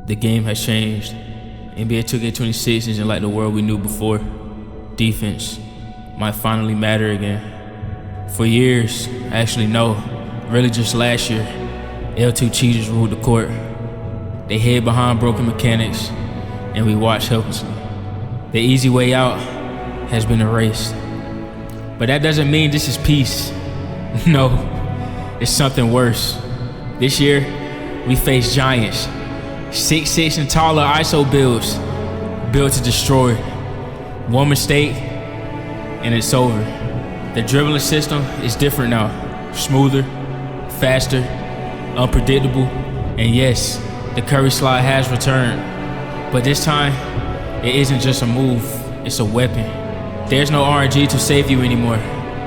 The game has changed. NBA 2K26 isn't like the world we knew before. Defense might finally matter again. For years, actually no, really just last year, L2 cheaters ruled the court. They hid behind broken mechanics, and we watched helplessly. The easy way out has been erased. But that doesn't mean this is peace. No, it's something worse. This year, we face giants. 6'6" and taller ISO builds, built to destroy. One mistake, and it's over. The dribbling system is different now. Smoother, faster, unpredictable, and yes, the Curry slide has returned. But this time, it isn't just a move, it's a weapon. There's no RNG to save you anymore.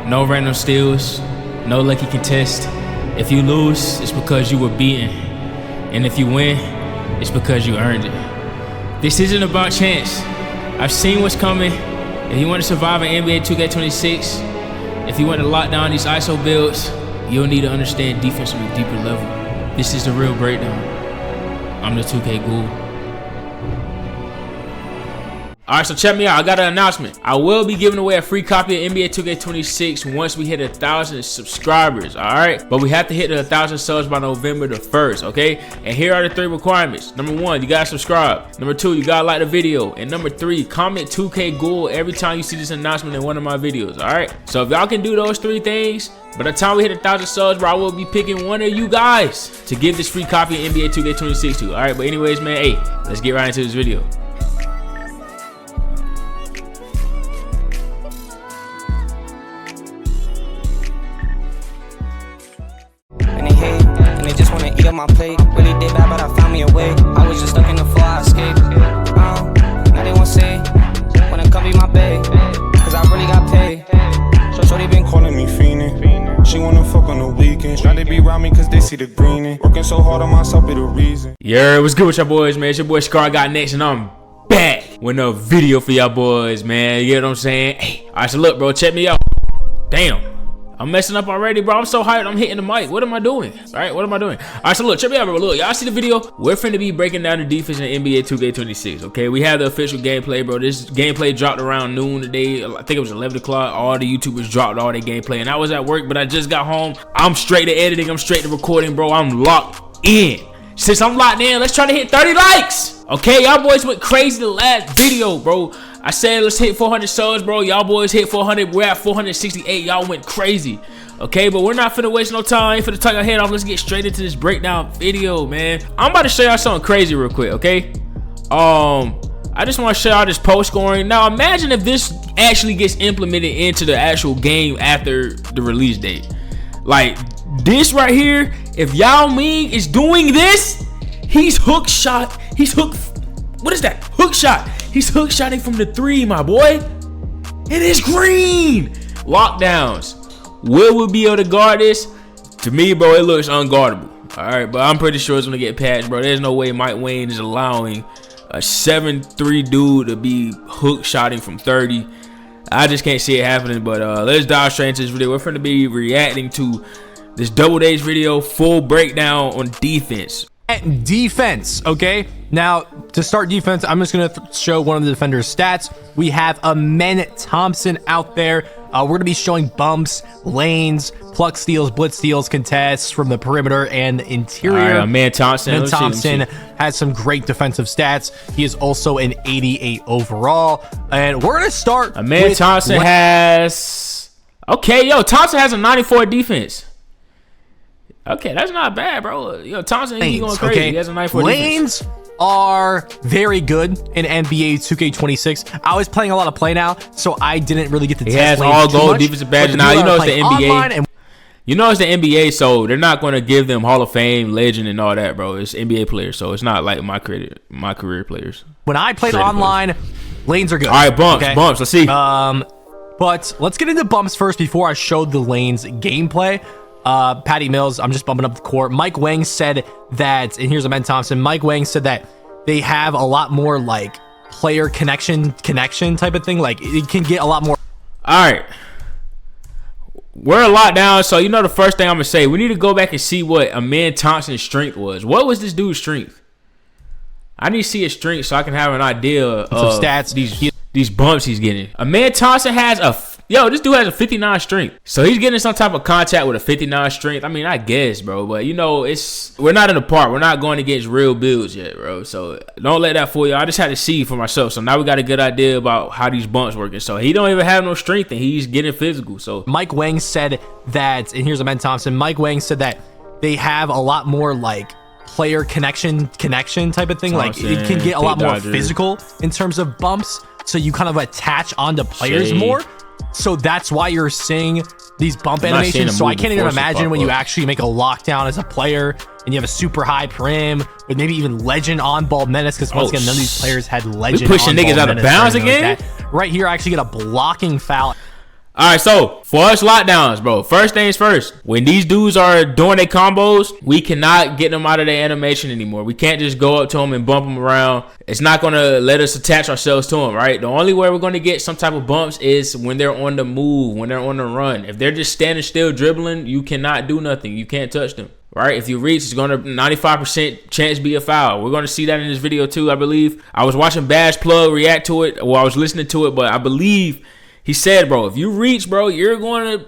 No random steals, no lucky contest. If you lose, it's because you were beaten. And if you win, it's because you earned it. This isn't about chance. I've seen what's coming. If you want to survive in NBA 2K26, if you want to lock down these ISO builds, you'll need to understand defense on a deeper level. This is the real breakdown. I'm the 2K Ghoul. Alright, so check me out. I got an announcement. I will be giving away a free copy of NBA 2K26 once we hit 1,000 subscribers, alright? But we have to hit 1,000 subs by November the 1st, okay? And here are the 3 requirements. Number 1, you gotta subscribe. Number 2, you gotta like the video. And number 3, comment 2K Ghoul every time you see this announcement in one of my videos, alright? So if y'all can do those 3 things, by the time we hit 1,000 subs, bro, I will be picking one of you guys to give this free copy of NBA 2K26 to, alright? But anyways, man, hey, let's get right into this video. My plate really did bad, but I found me a way. I was just stuck in the floor, I escaped. Now they won't say when I come be my bae, cause I really got paid. So they been calling me fiendin'. She wanna fuck on the weekends. Try to be around me cause they see the greenin'. Working so hard on myself be the reason. Yeah, what's good with y'all boys, man? It's your boy ScarGotNext, and I'm back with another video for y'all boys, man. You know what I'm saying? Hey, alright, so look, bro, check me out. Damn. I'm messing up already, bro. I'm so hyped. I'm hitting the mic. What am I doing? All right, what am I doing? All right, so look, check me out, bro. Look, y'all see the video? We're finna be breaking down the defense in NBA 2K26, okay? We have the official gameplay, bro. This gameplay dropped around noon today. I think it was 11 o'clock. All the YouTubers dropped all their gameplay, and I was at work, but I just got home. I'm straight to editing. I'm straight to recording, bro. I'm locked in. Since I'm locked in, let's try to hit 30 likes. Okay, y'all boys went crazy the last video, bro. I said let's hit 400 subs, bro. Y'all boys hit 400. We're at 468. Y'all went crazy. Okay, but we're not finna waste no time. I ain't finna talk our head off. Let's get straight into this breakdown video, man. I'm about to show y'all something crazy real quick, okay? I just want to show y'all this post scoring. Now, imagine if this actually gets implemented into the actual game after the release date. Like, this right here, if Yao Ming is doing this, he's hook shot. He's hook. What is that? Hook shot. He's hook shotting from the 3, my boy. It is green. Lockdowns. Will we be able to guard this? To me, bro, it looks unguardable. All right, but I'm pretty sure it's gonna get patched, bro. There's no way Mike Wayne is allowing a 7'3" dude to be hook shotting from 30. I just can't see it happening. But let's dive straight into this video. We're gonna be reacting to this Double Days video, full breakdown on defense. Defense, okay? Now, to start defense, I'm just gonna show one of the defenders' stats. We have Amen Thompson out there. We're gonna be showing bumps, lanes, pluck steals, blitz steals, contests from the perimeter and the interior. Amen Thompson. Amen Thompson has some great defensive stats. He is also an 88 overall. And we're gonna start. Amen Thompson has. Okay, yo, Thompson has a 94 defense. Okay, that's not bad, bro. Yo, Thompson, he's going crazy. Okay? He has a 94 lanes defense. Are very good in NBA 2K26. I was playing a lot of play now, so I didn't really get to test lanes. He has all gold defensive badges. Now, you know it's the NBA. You know it's the NBA, so they're not going to give them Hall of Fame, legend, and all that, bro. It's NBA players, so it's not like my career players. When I played online, lanes are good. All right, bumps, okay? Bumps. Let's see. But let's get into bumps first before I show the lanes gameplay. Patty Mills, I'm just bumping up the court. Mike Wang said that, and here's Amen Thompson. Mike Wang said that they have a lot more like player connection type of thing. Like it can get a lot more. All right, we're a lot down, so you know the first thing I'm gonna say, we need to go back and see what Amen Thompson's strength was. What was this dude's strength? I need to see his strength so I can have an idea of stats. These bumps he's getting. Amen Thompson has this dude has a 59 strength. So he's getting some type of contact with a 59 strength. I mean, I guess, bro. But, you know, we're not in the park. We're not going against real builds yet, bro. So don't let that fool you. I just had to see for myself. So now we got a good idea about how these bumps working. So he don't even have no strength, and he's getting physical. So mycm said that, and here's Amen Thompson. mycm said that they have a lot more, like, player connection type of thing. Like, it can get a lot more physical in terms of bumps. So you kind of attach onto players more. So that's why you're seeing these bump animations. So I can't even imagine when you actually make a lockdown as a player and you have a super high prim with maybe even legend on ball menace, because once again, none of these players had legend. We pushing niggas out of bounds again. Right here, I actually get a blocking foul. All right, so for us lockdowns, bro, first things first, when these dudes are doing their combos, we cannot get them out of their animation anymore. We can't just go up to them and bump them around. It's not going to let us attach ourselves to them, right? The only way we're going to get some type of bumps is when they're on the move, when they're on the run. If they're just standing still dribbling, you cannot do nothing. You can't touch them, right? If you reach, it's going to 95% chance be a foul. We're going to see that in this video too, I believe. I was watching Bash Plug react to it, or I was listening to it, but I believe he said, bro, if you reach, bro, you're going to,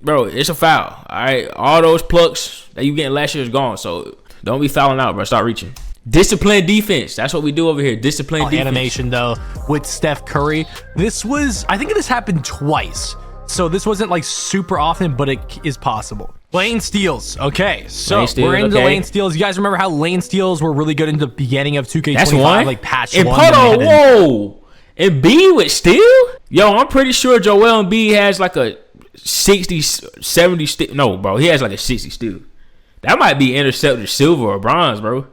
bro, it's a foul. All right. All those plucks that you getting last year is gone. So don't be fouling out, bro. Start reaching. Disciplined defense. That's what we do over here. Disciplined defense. Animation, though, with Steph Curry. I think this happened twice. So this wasn't like super often, but it is possible. Lane steals. Okay, so we're into lane steals. You guys remember how lane steals were really good in the beginning of 2K25? That's one? Like patch and 1. And whoa. And B with steal? Yo, I'm pretty sure Joel Embiid has like a 60, 70 steal. No, bro, he has like a 60 steal. That might be intercepted silver or bronze, bro.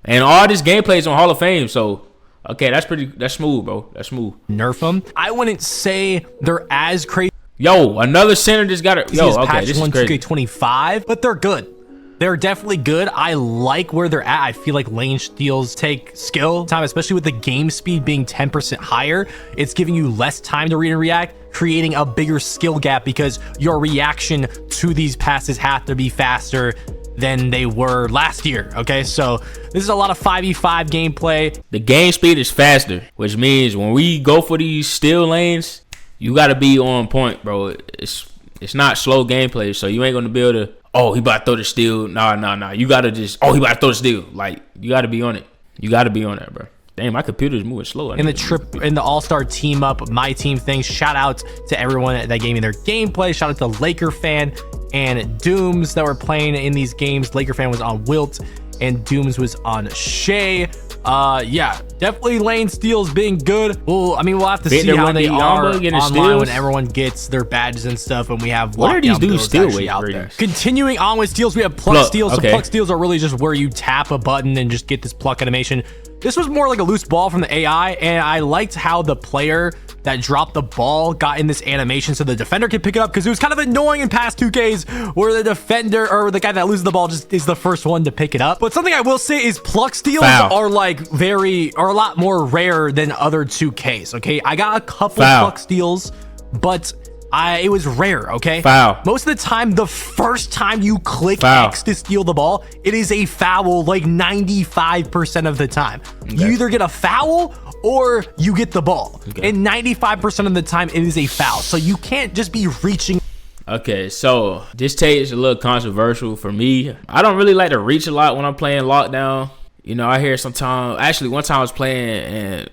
And all this gameplay is on Hall of Fame, so okay, that's smooth, bro. That's smooth. Nerf them. I wouldn't say they're as crazy. Yo, another center just got it. Yo, okay, this is crazy. 2K25, but they're good. They're definitely good. I like where they're at. I feel like lane steals take skill time, especially with the game speed being 10% higher. It's giving you less time to read and react, creating a bigger skill gap because your reaction to these passes have to be faster than they were last year. Okay, so this is a lot of 5v5 gameplay. The game speed is faster, which means when we go for these steal lanes, you got to be on point, bro. It's not slow gameplay, so you ain't gonna be able to, oh, he about to throw the steal. Nah. You gotta just, oh, he about to throw the steal. Like, you gotta be on it. You gotta be on that, bro. Damn, my computer's moving slow. In the all-star team up, my team thing. Shout out to everyone that gave me their gameplay. Shout out to Laker fan and Dooms that were playing in these games. Laker fan was on Wilt and Dooms was on Shay. Yeah, definitely lane steals being good. Well, I mean, we'll have to see how they are online when everyone gets their badges and stuff, and we have what are these dudes steal out there. Continuing on with steals, we have pluck steals. Okay. So pluck steals are really just where you tap a button and just get this pluck animation. This was more like a loose ball from the AI, and I liked how the player that dropped the ball got in this animation so the defender could pick it up, because it was kind of annoying in past 2Ks where the defender or the guy that loses the ball just is the first one to pick it up. But something I will say is pluck steals are like a lot more rare than other 2Ks. Okay, I got a couple pluck steals, but it was rare. Okay, most of the time, the first time you click X to steal the ball, it is a foul. Like 95% of the time, you either get a foul or you get the ball. And 95% of the time, it is a foul. So you can't just be reaching. Okay, so this take is a little controversial for me. I don't really like to reach a lot when I'm playing lockdown. You know, I hear sometimes. Actually, one time I was playing and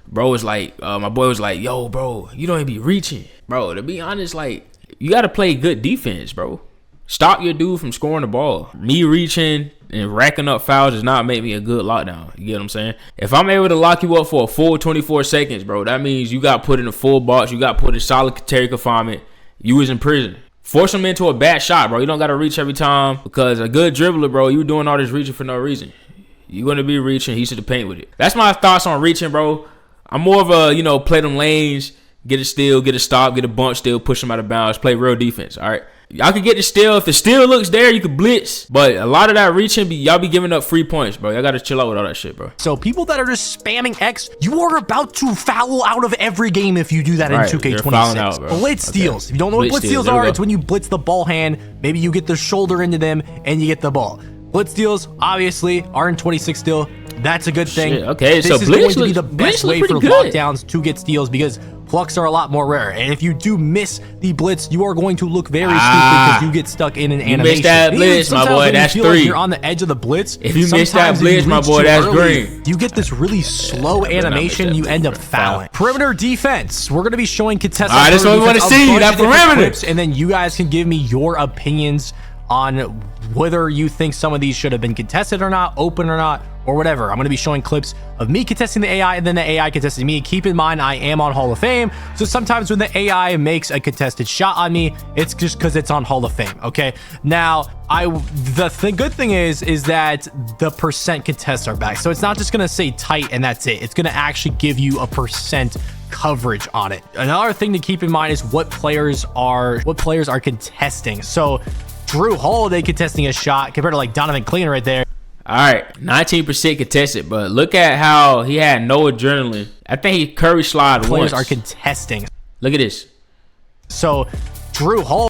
bro was like, my boy was like, yo, bro, you don't even be reaching. Bro, to be honest, like, you got to play good defense, bro. Stop your dude from scoring the ball. Me reaching and racking up fouls does not make me a good lockdown. You get what I'm saying? If I'm able to lock you up for a full 24 seconds, bro, that means you got put in a full box. You got put in solitary confinement. You was in prison. Force him into a bad shot, bro. You don't got to reach every time, because a good dribbler, bro, you doing all this reaching for no reason. You're going to be reaching. He's to the paint with it. That's my thoughts on reaching, bro. I'm more of a, you know, play them lanes, get a steal, get a stop, get a bump steal, push them out of bounds, play real defense, all right? Y'all can get the steal. If the steal looks there, you can blitz. But a lot of that reaching, y'all be giving up free points, bro. Y'all got to chill out with all that shit, bro. So people that are just spamming X, you are about to foul out of every game if you do that in 2K26. Blitz steals. If you don't know what blitz steals are, it's when you blitz the ball hand. Maybe you get the shoulder into them and you get the ball. Blitz steals, obviously, are in 26 still. That's a good thing. Shit, okay, this so is going to be the best way for lockdowns to get steals because plucks are a lot more rare. And if you do miss the blitz, you are going to look very stupid because you get stuck in an animation. You missed that blitz, my boy. That's 3. Like you're on the edge of the blitz. If you miss that blitz, my boy, that's green. You get this really slow animation. You end up fouling. Perimeter defense. We're going to be showing contested. All right, this is what we want to see. That perimeter. And then you guys can give me your opinions on whether you think some of these should have been contested or not, open or not, or whatever. I'm going to be showing clips of me contesting the AI and then the AI contesting me. Keep in mind, I am on Hall of Fame. So sometimes when the AI makes a contested shot on me, it's just because it's on Hall of Fame. Okay. Now, the good thing is that the percent contests are back. So it's not just going to say tight and that's it. It's going to actually give you a percent coverage on it. Another thing to keep in mind is what players are contesting. So 𝘬𝘪𝘴𝘴 contesting a shot compared to like Donovan Clean right there. All right, 19% contested, but look at how he had no adrenaline. I think he curry slide once. Players are contesting. Look at this. So 𝘬𝘪𝘴𝘴.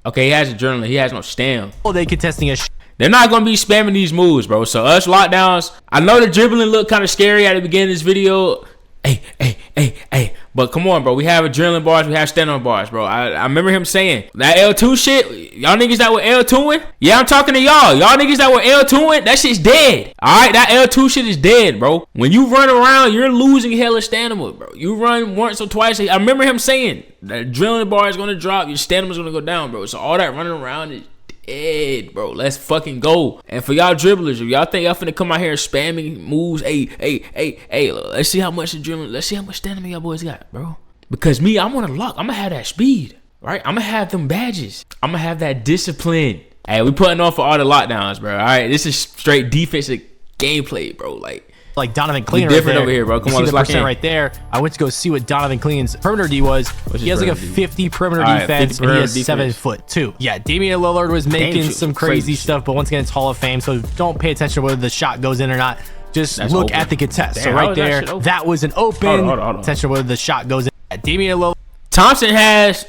Okay, he has adrenaline. He has no stam. They contesting a shot. They're not going to be spamming these moves, bro. So us lockdowns, I know the dribbling looked kind of scary at the beginning of this video. Hey. But come on, bro. We have adrenaline bars. We have stand-on bars, bro. I remember him saying that L2 shit. Y'all niggas that were L2ing. Yeah, I'm talking to y'all. Y'all niggas that were L2ing. That shit's dead. All right, that L2 shit is dead, bro. When you run around, you're losing hella stamina, bro. You run once or twice. I remember him saying that adrenaline bar is going to drop. Your stamina is going to go down, bro. So all that running around is dead, bro. Let's fucking go. And for y'all dribblers, if y'all think y'all finna come out here spamming moves, hey, let's see how much adrenaline, let's see how much stamina y'all boys got, bro. Because me, I'm on a lock. I'm gonna have that speed, right? I'm gonna have them badges. I'm gonna have that discipline. Hey, we putting on for all the lockdowns, bro. All right, this is straight defensive gameplay, bro. Like Donovan Clean different right over here, bro. Come on, let's lock in. Right there. I went to go see what Donovan Clean's perimeter D was. He has like a 50 perimeter defense, and he has 7'2". Yeah, Damian Lillard was making some crazy stuff, but once again, it's Hall of Fame, so don't pay attention to whether the shot goes in or not. Just look at the contest. Damn, so right there, that was an open. Hold on. Attention to whether the shot goes in. Damian Lillard. Thompson has,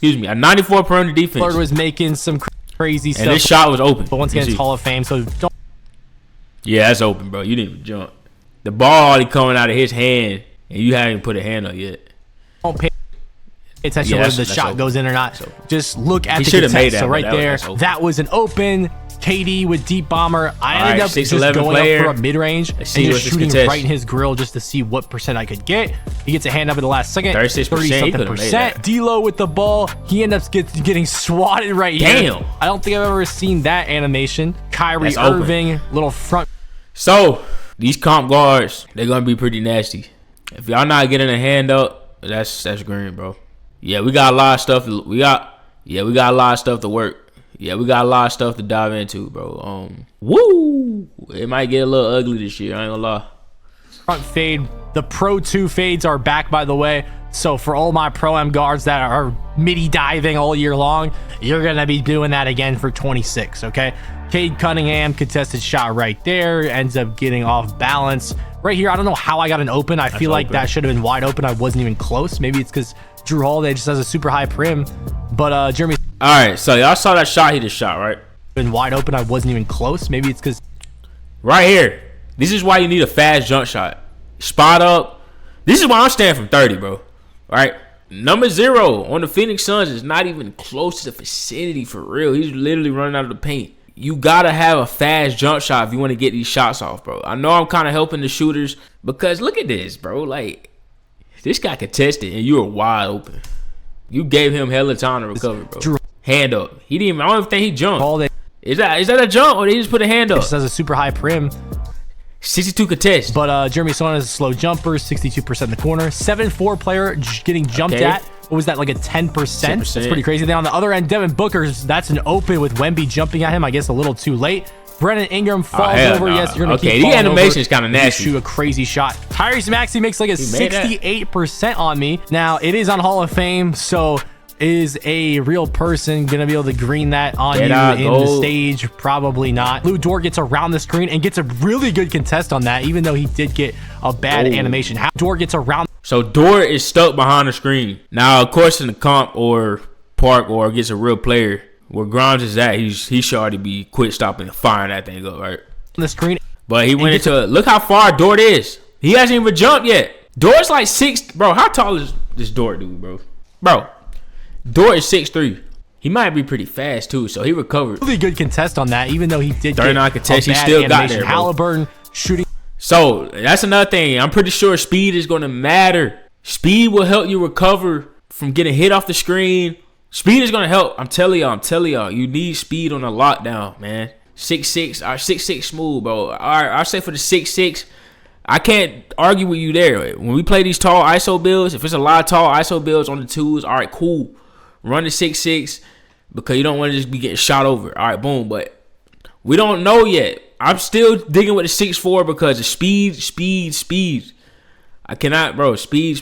a 94 perimeter defense. Lillard was making some crazy stuff. And this shot was open. But once again, it's Hall of Fame, so don't. Yeah, that's open, bro. You didn't even jump. The ball already coming out of his hand, and you haven't even put a hand up yet. Don't pay attention whether the shot goes in or not. Just look at the contest. Made that, so right there, that was an open. KD with deep bomber. I ended up just going up for a mid-range and just shooting right in his grill just to see what percent I could get. He gets a hand up in the last second. 30-something%. D-Lo with the ball. He ends up getting swatted right here. Damn. I don't think I've ever seen that animation. Kyrie Irving, little front. So these comp guards, they're gonna be pretty nasty. If y'all not getting a hand up, that's green, bro. Yeah, we got a lot of stuff. We got a lot of stuff to work. Yeah, we got a lot of stuff to dive into, bro. Woo! It might get a little ugly this year. I ain't gonna lie. Front fade. The Pro 2 fades are back, by the way. So for all my Pro M guards that are midi diving all year long, you're gonna be doing that again for 26. Okay. Cade Cunningham contested shot right there, ends up getting off balance right here. I don't know how I got an open. I feel like that should have been wide open. I wasn't even close. Maybe it's because 𝘬𝘪𝘴𝘴 just has a super high prim. But Jeremy. All right, so y'all saw that shot he just shot, right? Been wide open. I wasn't even close. Maybe it's because right here. This is why you need a fast jump shot. Spot up. This is why I'm staying from 30, bro. All right. Number 0 on the Phoenix Suns is not even close to the vicinity for real. He's literally running out of the paint. You gotta have a fast jump shot if you want to get these shots off, bro. I know I'm kind of helping the shooters because look at this, bro. Like, this guy contested and you were wide open. You gave him hella time to recover, bro. Hand up. He didn't even, I don't even think he jumped. Is that a jump or they just put a hand up? Just has a super high prim. 62 contest. But Jeremy Sohan is a slow jumper, 62% in the corner. 7'4" player getting jumped at. What was that, like a 10%? That's pretty crazy. Then on the other end, Devin Booker's, that's an open with Wemby jumping at him. I guess a little too late. Brandon Ingram falls over. Yes, you're going to keep falling over. The animation is kind of nasty. Shoot a crazy shot. Tyrese Maxey makes like a 68% on me. Now, it is on Hall of Fame, so is a real person going to be able to green that on you in the stage? Probably not. 𝘬𝘪𝘴𝘴 gets around the screen and gets a really good contest on that, even though he did get a bad animation. How 𝘬𝘪𝘴𝘴 gets around. So 𝘬𝘪𝘴 is stuck behind the screen. Now, of course, in the comp or park or gets a real player, where Grimes is at, he should already be quit stopping and firing that thing up, right? On the screen. But he went into it. Look how far 𝘸𝘪𝘷 is. He hasn't even jumped yet. 𝘸𝘪's like 6. Bro, how tall is this 𝘸𝘪 dude, bro? Bro, 𝘸𝘪 is 6'3". He might be pretty fast too, so he recovered. Really good contest on that, even though he did 39 contest. He still got there, bro. Halliburton shooting. So that's another thing. I'm pretty sure speed is gonna matter. Speed will help you recover from getting hit off the screen. Speed is gonna help. I'm telling y'all. You need speed on a lockdown, man. 6'6", or 6'6" smooth, bro. All right, I'll say for the 6'6", I can't argue with you there. When we play these tall ISO builds, if it's a lot of tall ISO builds on the twos, all right, cool. Run the 6'6", because you don't want to just be getting shot over. All right, boom. But we don't know yet. I'm still digging with the 6'4" because of speed. I cannot, bro. Speed.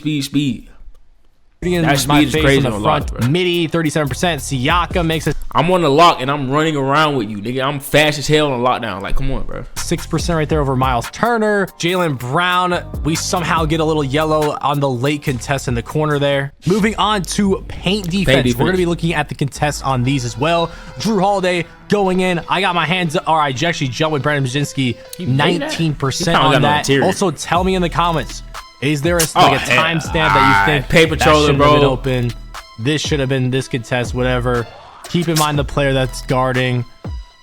That speed is crazy on the front. 𝘵𝘰 37%. Siakam makes it. I'm on the lock and I'm running around with you, nigga. I'm fast as hell on lockdown. Like, come on, bro. 6% right there over Miles Turner. Jaylen Brown. We somehow get a little yellow on the late contest in the corner there. Moving on to paint defense. We're going to be looking at the contests on these as well. Jrue Holiday going in. I got my hands up. All right, I actually jumped with Brandon Bajinski. 19% on that. Also, tell me in the comments. Is there a timestamp that you think paper controller, bro? Open. This should have been this contest, whatever. Keep in mind the player that's guarding.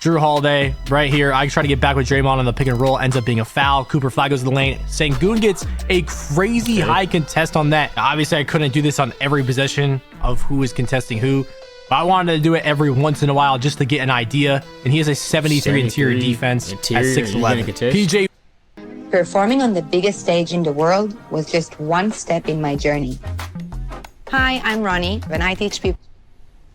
Jrue Holiday right here. I try to get back with Draymond on the pick and roll. Ends up being a foul. Cooper Flag goes to the lane. Sengun gets a crazy high contest on that. Obviously, I couldn't do this on every possession of who is contesting who. But I wanted to do it every once in a while just to get an idea. And he has a 73 interior defense at 6'11". PJ. Performing on the biggest stage in the world was just one step in my journey. Hi, I'm Ronnie, and I teach people.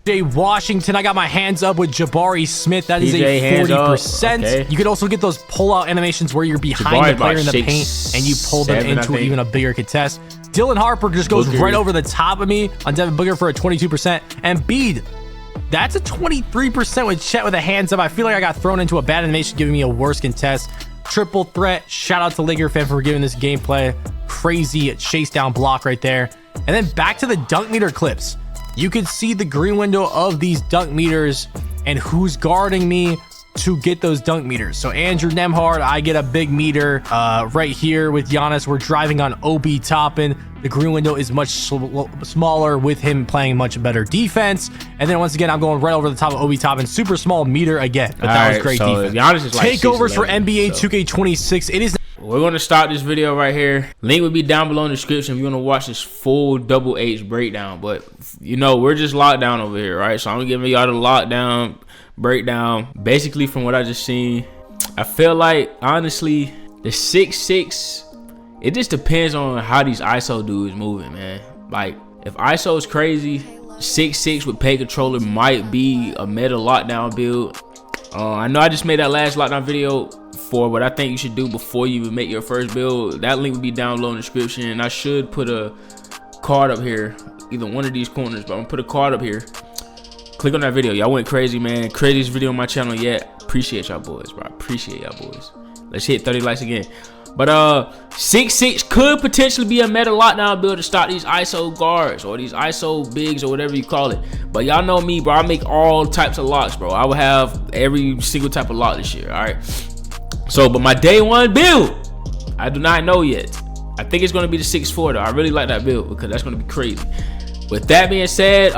PJ Washington, I got my hands up with Jabari Smith. That is a 40%. Okay. You could also get those pull-out animations where you're behind the player in the paint and you pull them into even a bigger contest. Dylan Harper just goes right over the top of me on Devin Booker for a 22%. And Embiid, that's a 23% with Chet with a hands up. I feel like I got thrown into a bad animation giving me a worse contest. Triple threat. Shout out to Laker fan for giving this gameplay. Crazy chase down block right there. And then back to the dunk meter clips. You can see the green window of these dunk meters and who's guarding me to get those dunk meters. So Andrew Nembhard, I get a big meter right here with Giannis. We're driving on Obi Toppin. The green window is much smaller with him playing much better defense. And then once again, I'm going right over the top of Obi Toppin. Super small meter again, but that was great defense. Giannis is like takeovers for NBA 2K26. It is. We're going to stop this video right here. Link will be down below in the description if you want to watch this full double H breakdown. But, you know, we're just locked down over here, right? So I'm going to give y'all the lockdown breakdown. Basically, from what I just seen, I feel like, honestly, the 6'6", it just depends on how these ISO dudes moving, man. Like, if ISO is crazy, 6'6" with pay controller might be a meta lockdown build. I know I just made that last lockdown video for what I think you should do before you even make your first build. That link will be down below in the description, and I should put a card up here, either one of these corners, but I'm gonna put a card up here. Click on that video. Y'all went crazy, man. Craziest video on my channel yet. Appreciate y'all boys, bro. Appreciate y'all boys. Let's hit 30 likes again. But 6'6" could potentially be a meta lockdown build to stop these ISO guards or these ISO bigs or whatever you call it. But y'all know me, bro. I make all types of locks, bro. I will have every single type of lock this year, all right? So, but my day one build, I do not know yet. I think it's going to be the 6'4", though. I really like that build because that's going to be crazy. With that being said,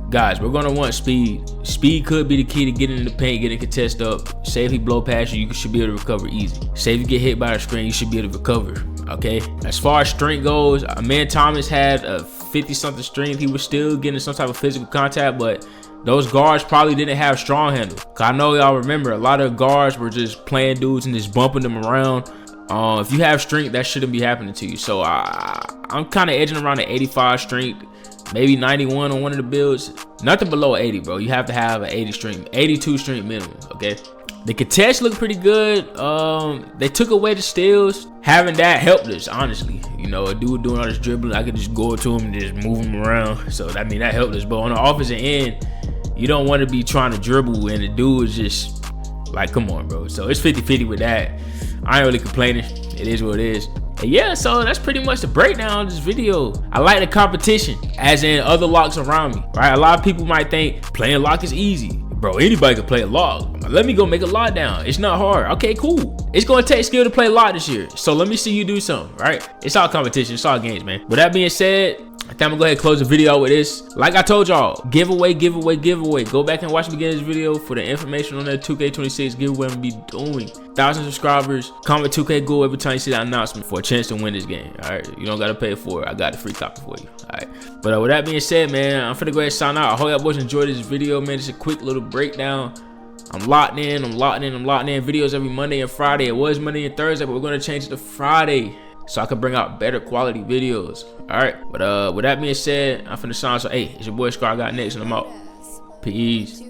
guys, we're going to want speed. Speed could be the key to getting in the paint, getting contest up. Say if he blow past you, you should be able to recover easy. Say if you get hit by the screen, you should be able to recover, okay? As far as strength goes, man, Thomas had a 50-something strength. He was still getting some type of physical contact, but those guards probably didn't have strong handle. Cause I know y'all remember a lot of guards were just playing dudes and just bumping them around. If you have strength, that shouldn't be happening to you. So I'm kind of edging around the 85 strength, maybe 91 on one of the builds. Nothing below 80, bro. You have to have an 80 strength, 82 strength minimum, okay? The contest looked pretty good. They took away the steals. Having that helped us, honestly. You know, a dude doing all this dribbling, I could just go to him and just move him around. So, I mean, that helped us. But on the opposite end, you don't want to be trying to dribble and the dude is just like, come on, bro. So, it's 50-50 with that. I ain't really complaining. It is what it is. And yeah, so that's pretty much the breakdown of this video. I like the competition, as in other locks around me, right? A lot of people might think playing lock is easy. Bro, anybody can play a log. Let me go make a log down. It's not hard. Okay, cool. It's gonna take skill to play a log this year. So let me see you do something, right? It's all competition, it's all games, man. With that being said, I think I'm gonna go ahead and close the video out with this. Like I told y'all, giveaway. Go back and watch the beginning of this video for the information on that 2K26 giveaway I'm gonna be doing. 1,000 subscribers, comment 2K Go every time you see that announcement for a chance to win this game. All right, you don't gotta pay for it. I got a free copy for you. All right, but with that being said, man, I'm finna go ahead and sign out. I hope y'all boys enjoyed this video, man. Just a quick little breakdown. I'm locked in. Videos every Monday and Friday. It was Monday and Thursday, but we're gonna change it to Friday, so I can bring out better quality videos. All right, but with that being said, I'm finna sign. So hey, it's your boy ScarGotNext, and I'm out. Peace.